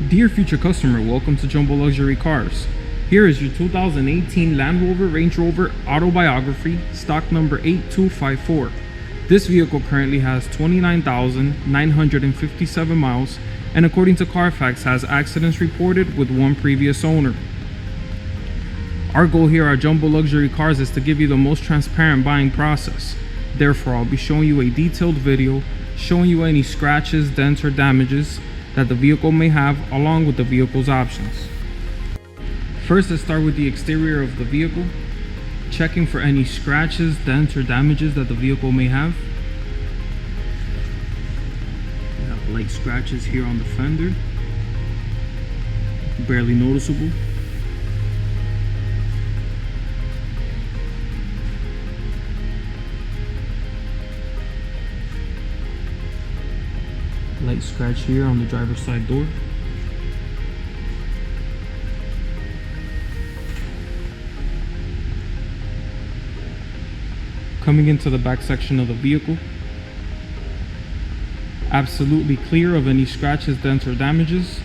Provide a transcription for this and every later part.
Dear future customer, welcome to Jumbo Luxury Cars. Here is your 2018 Land Rover Range Rover Autobiography, stock number 8254. This vehicle currently has 29,957 miles and according to Carfax has accidents reported with one previous owner. Our goal here at Jumbo Luxury Cars is to give you the most transparent buying process. Therefore, I'll be showing you a detailed video showing you any scratches, dents, or damages that the vehicle may have along with the vehicle's options. First, let's start with the exterior of the vehicle, checking for any scratches, dents, or damages that the vehicle may have. We have light scratches here on the fender, barely noticeable. Light scratch here on the driver's side door. Coming into the back section of the vehicle, absolutely clear of any scratches, dents, or damages.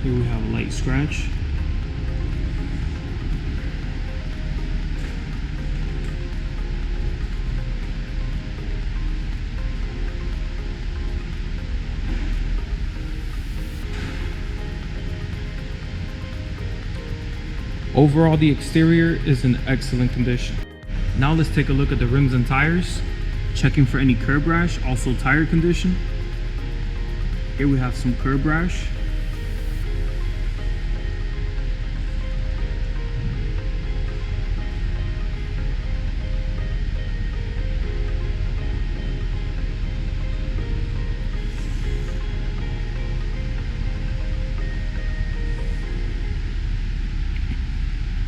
Here we have a light scratch. Overall, the exterior is in excellent condition. Now let's take a look at the rims and tires, checking for any curb rash, also tire condition. Here we have some curb rash.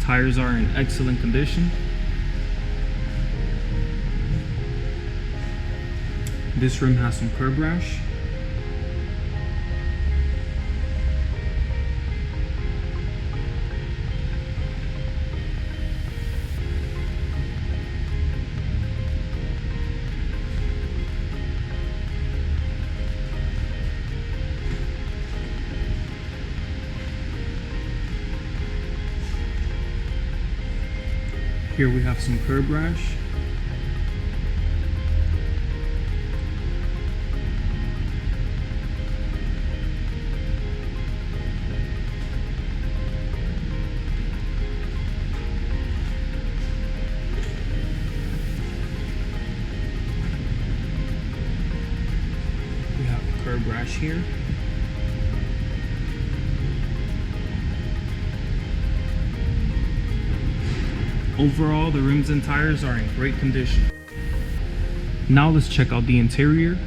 Tires are in excellent condition. This rim has some curb rash. Here we have some curb rash. We have a curb rash here. Overall, the rims and tires are in great condition. Now let's check out the interior.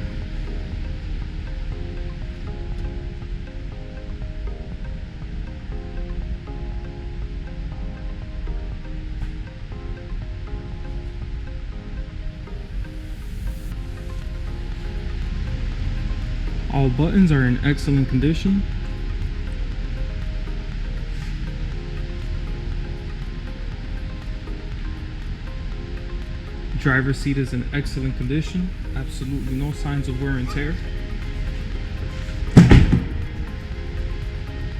All buttons are in excellent condition. Driver's seat is in excellent condition, absolutely no signs of wear and tear.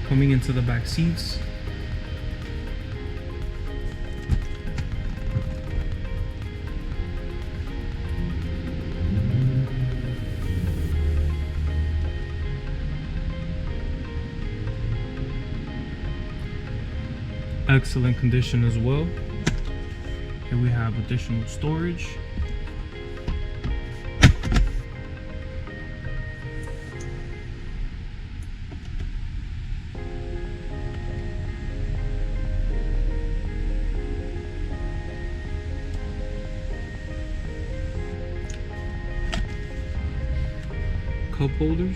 Coming into the back seats, excellent condition as well. Here we have additional storage. Cup holders.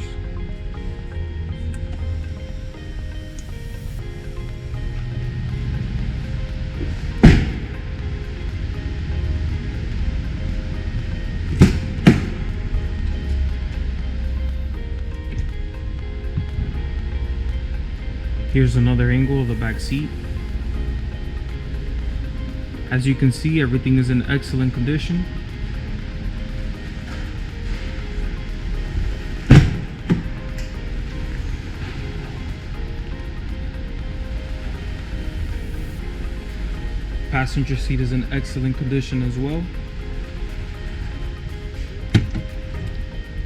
Here's another angle of the back seat. As you can see, everything is in excellent condition. Passenger seat is in excellent condition as well.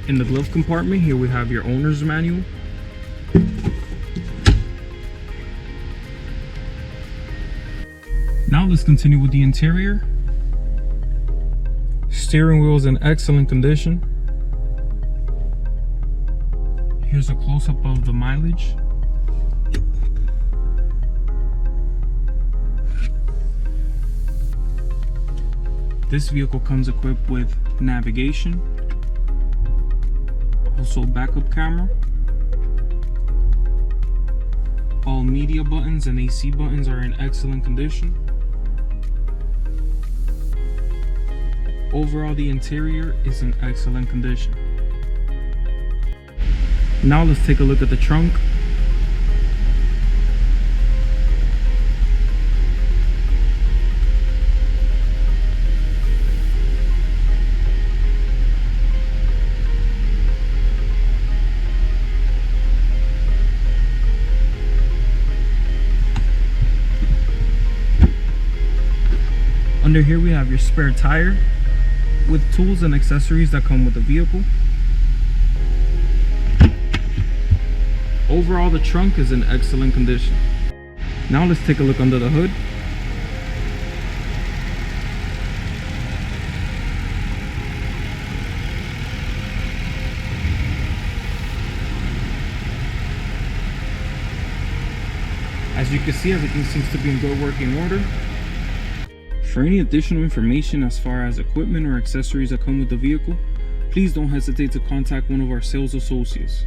In the glove compartment, here we have your owner's manual. Now let's continue with the interior. Steering wheel is in excellent condition. Here's a close-up of the mileage. This vehicle comes equipped with navigation, also backup camera. All media buttons and AC buttons are in excellent condition. Overall, the interior is in excellent condition. Now let's take a look at the trunk. Under here we have your spare tire with tools and accessories that come with the vehicle. Overall, the trunk is in excellent condition. Now let's take a look under the hood. As you can see, everything seems to be in good working order. For any additional information as far as equipment or accessories that come with the vehicle, please don't hesitate to contact one of our sales associates.